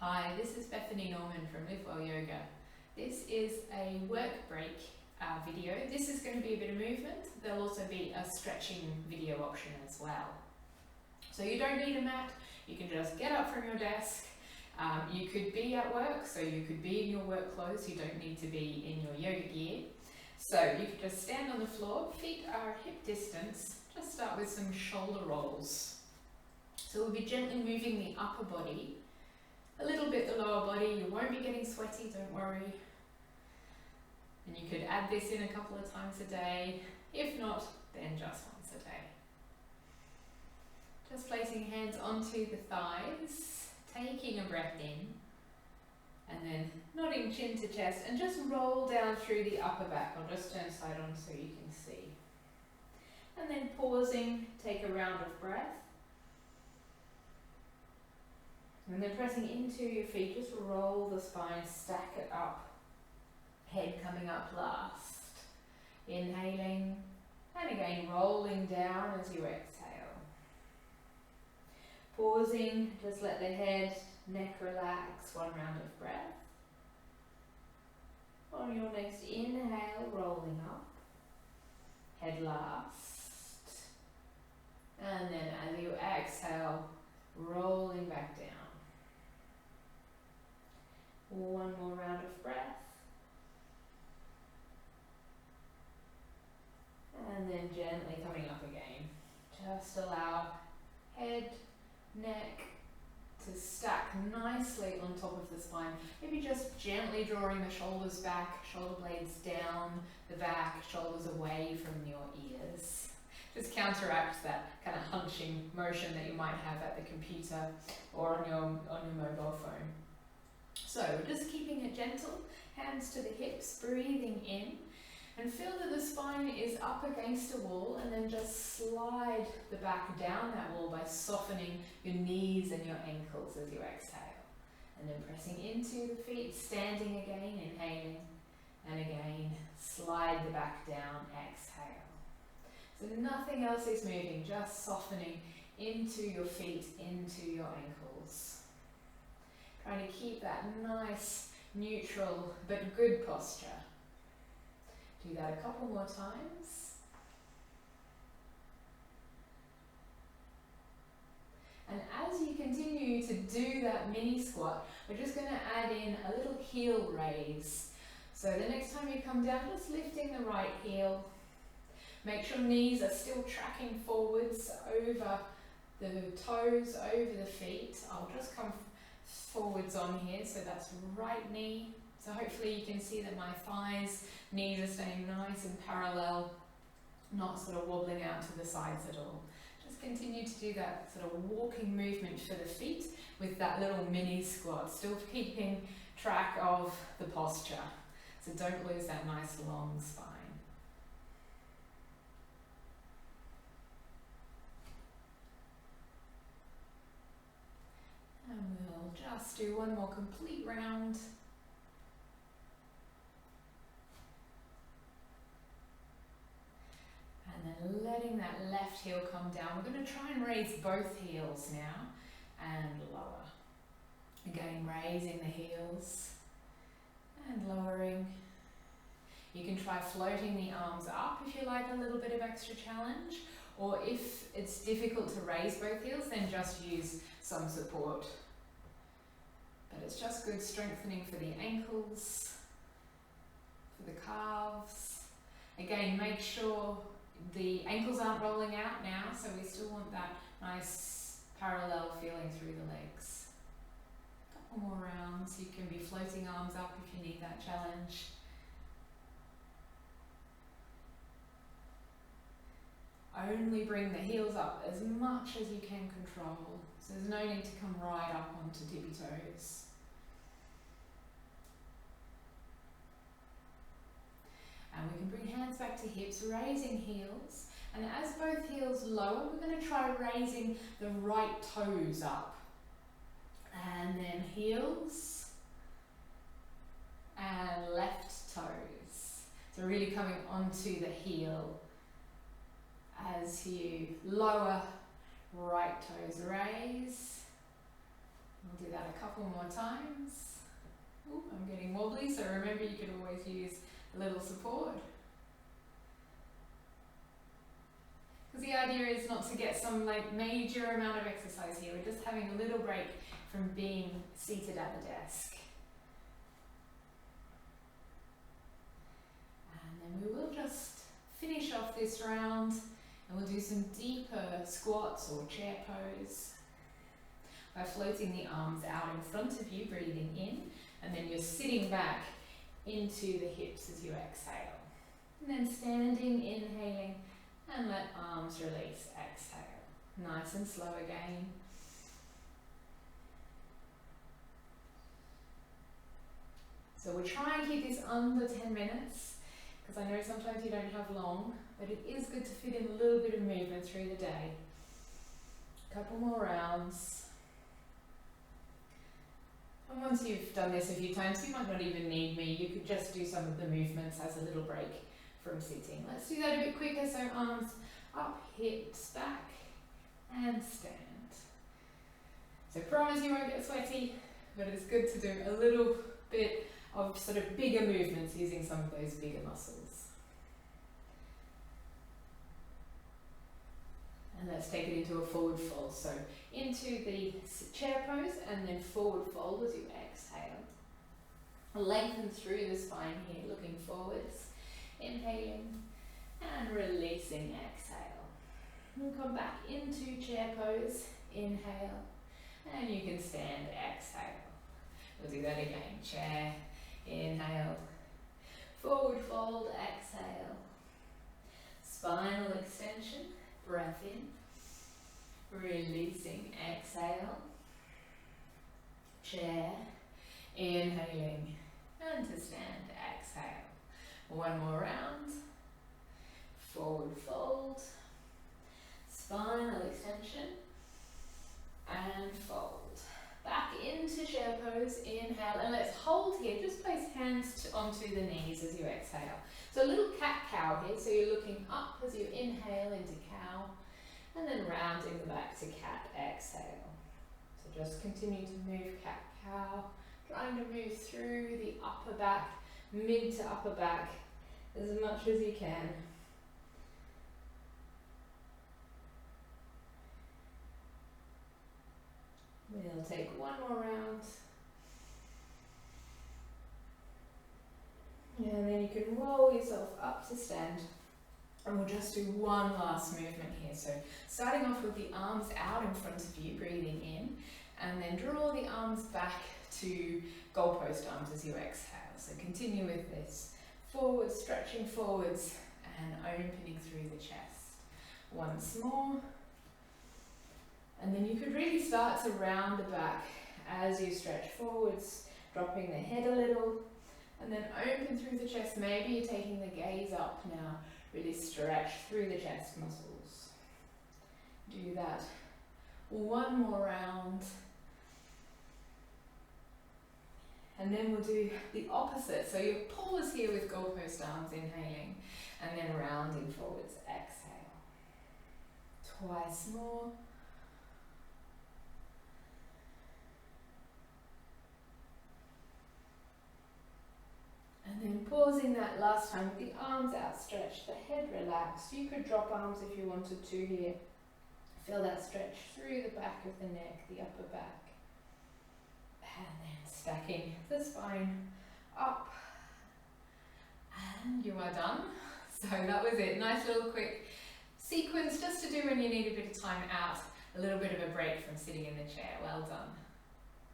Hi, this is Bethany Norman from Live Well Yoga. This is a work break video. This is going to be a bit of movement. There'll also be a stretching video option as well. So you don't need a mat, you can just get up from your desk. You could be at work, so you could be in your work clothes, you don't need to be in your yoga gear. So you can just stand on the floor, feet are hip distance, just start with some shoulder rolls. So we'll be gently moving the upper body, a little bit the lower body. You won't be getting sweaty, don't worry. And you could add this in a couple of times a day. If not, then just once a day. Just placing hands onto the thighs, taking a breath in, and then nodding chin to chest, and just roll down through the upper back. I'll just turn side on so you can see. And then pausing, take a round of breath. And then pressing into your feet, just roll the spine, stack it up. Head coming up last. Inhaling, and again rolling down as you exhale. Pausing, just let the head, neck relax, one round of breath. On your next inhale, rolling up. Head last. And then as you exhale, rolling back down. One more round of breath. And then gently coming up again. Just allow head, neck to stack nicely on top of the spine. Maybe just gently drawing the shoulders back, shoulder blades down the back, shoulders away from your ears. Just counteract that kind of hunching motion that you might have at the computer or on your mobile phone. So we're just keeping it gentle, hands to the hips, breathing in, and feel that the spine is up against a wall, and then just slide the back down that wall by softening your knees and your ankles as you exhale. And then pressing into the feet, standing again, inhaling, and again, slide the back down, exhale. So nothing else is moving, just softening into your feet, into your ankles. Trying to keep that nice, neutral, but good posture. Do that a couple more times. And as you continue to do that mini squat, we're just going to add in a little heel raise. So the next time you come down, just lifting the right heel. Make sure knees are still tracking forwards over the toes, over the feet. I'll just come forwards on here, so that's right knee. So hopefully you can see that my thighs, knees are staying nice and parallel, not sort of wobbling out to the sides at all. Just continue to do that sort of walking movement for the feet with that little mini squat, still keeping track of the posture. So don't lose that nice long spine. And we'll just do one more complete round. And then letting that left heel come down. We're going to try and raise both heels now and lower. Again, raising the heels and lowering. You can try floating the arms up if you like a little bit of extra challenge, or if it's difficult to raise both heels, then just use some support. But it's just good strengthening for the ankles, for the calves. Again, make sure the ankles aren't rolling out now, so we still want that nice parallel feeling through the legs. A couple more rounds. You can be floating arms up if you need that challenge. Only bring the heels up as much as you can control. So there's no need to come right up onto tippy toes. And we can bring hands back to hips, raising heels. And as both heels lower, we're going to try raising the right toes up. And then heels and left toes. So really coming onto the heel as you lower, right toes raise, We'll do that a couple more times. Ooh, I'm getting wobbly, so remember you could always use a little support. Because the idea is not to get some like major amount of exercise here, we're just having a little break from being seated at the desk. And then we will just finish off this round and we'll do some deeper squats or chair pose by floating the arms out in front of you, breathing in, and then you're sitting back into the hips as you exhale. And then standing, inhaling, and let arms release, exhale. Nice and slow again. So we'll try and keep this under 10 minutes, because I know sometimes you don't have long, but it is good to fit in a little bit of movement through the day. A couple more rounds. And once you've done this a few times, you might not even need me. You could just do some of the movements as a little break from sitting. Let's do that a bit quicker. So arms up, hips back, and stand. So promise you won't get sweaty, but it's good to do a little bit of sort of bigger movements using some of those bigger muscles. And let's take it into a forward fold. So into the chair pose and then forward fold as you exhale. Lengthen through the spine here, looking forwards. Inhaling and releasing, exhale. And come back into chair pose, inhale, and you can stand, exhale. We'll do that again. Chair, inhale, forward fold, exhale. Spinal extension, breath in, releasing, exhale. Chair, inhaling, and to stand, exhale. One more round. Forward fold, spinal extension, and fold. Back into chair pose, inhale, and let's hold here. Just place hands onto the knees as you exhale. So a little cat-cow here, so you're looking up as you inhale into cow, and then rounding the back to cat, exhale. So just continue to move cat-cow, trying to move through the upper back, mid to upper back, as much as you can. We'll take one more round. And then you can roll yourself up to stand. And we'll just do one last movement here. So starting off with the arms out in front of you, breathing in, and then draw the arms back to goalpost arms as you exhale. So continue with this. Forward, stretching forwards and opening through the chest. Once more. And then you could really start to round the back as you stretch forwards, dropping the head a little, and then open through the chest. Maybe you're taking the gaze up now. Really stretch through the chest muscles. Do that one more round. And then we'll do the opposite. So you pause here with goalpost arms, inhaling, and then rounding forwards, exhale. Twice more. And then pausing that last time with the arms outstretched, the head relaxed. You could drop arms if you wanted to here. Feel that stretch through the back of the neck, the upper back. And then stacking the spine up. And you are done. So that was it. Nice little quick sequence just to do when you need a bit of time out, a little bit of a break from sitting in the chair. Well done.